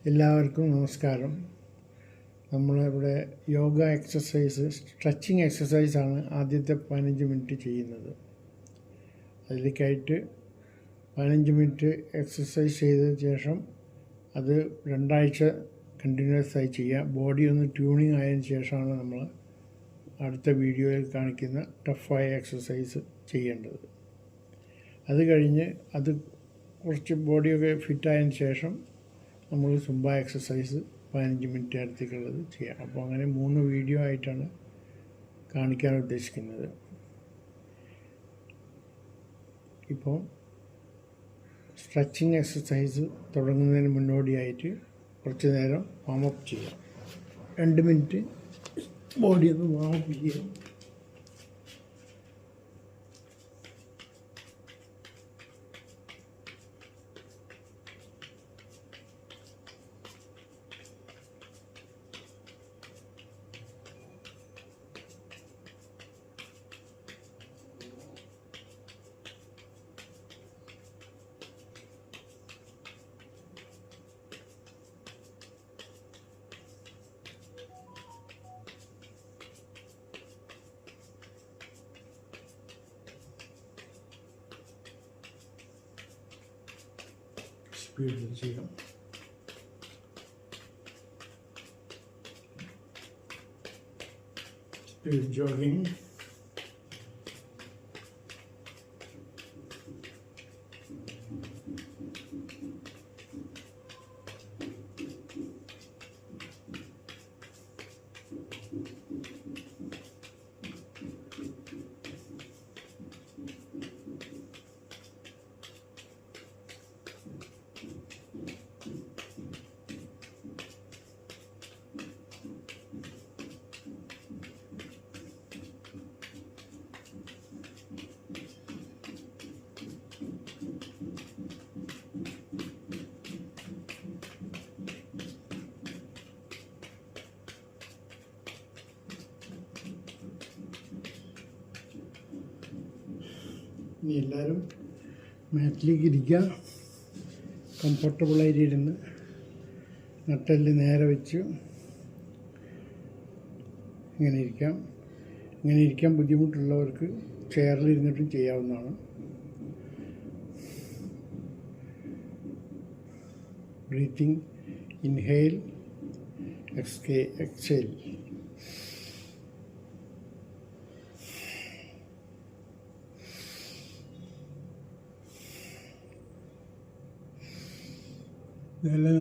എല്ലാവർക്കും നമസ്കാരം. നമ്മളിവിടെ യോഗ എക്സസൈസ്, സ്ട്രെച്ചിങ് എക്സസൈസാണ് ആദ്യത്തെ 15 മിനിറ്റ് ചെയ്യുന്നത്. അതിലേക്കായിട്ട് 15 മിനിറ്റ് എക്സസൈസ് ചെയ്തതിന് ശേഷം അത് 2 ആഴ്ച കണ്ടിന്യൂസ് ആയി ചെയ്യുക. ബോഡി ഒന്ന് ട്യൂണിങ് ആയതിനു ശേഷമാണ് നമ്മൾ അടുത്ത വീഡിയോയിൽ കാണിക്കുന്ന ടഫായ എക്സസൈസ് ചെയ്യേണ്ടത്. അത് കഴിഞ്ഞ് അത് കുറച്ച് ബോഡിയൊക്കെ ഫിറ്റായതിനു ശേഷം നമ്മൾ സുംബ എക്സസൈസ് 15 മിനിറ്റ് അടുത്തേക്കുള്ളത് ചെയ്യാം. അപ്പോൾ അങ്ങനെ 3 വീഡിയോ ആയിട്ടാണ് കാണിക്കാൻ ഉദ്ദേശിക്കുന്നത്. ഇപ്പോൾ സ്ട്രെച്ചിങ് എക്സസൈസ് തുടങ്ങുന്നതിന് മുന്നോടിയായിട്ട് കുറച്ച് നേരം വാമപ്പ് ചെയ്യാം. 2 മിനിറ്റ് ബോഡി ഒന്ന് വാമപ്പ് ചെയ്യാം. സ്പീഡിൽ ചെയ്യാം. Speed jogging. ഇനി എല്ലാവരും മാറ്റിലേക്ക് ഇരിക്കുക. കംഫർട്ടബിളായിട്ട് ഇരുന്ന് നട്ടെല്ല് നേരെ വെച്ച് ഇങ്ങനെ ഇരിക്കാം. ഇങ്ങനെ ഇരിക്കാൻ ബുദ്ധിമുട്ടുള്ളവർക്ക് ചെയറിലിരുന്നിട്ടും ചെയ്യാവുന്നതാണ്. Breathing, inhale, exhale. ഇതെല്ലാം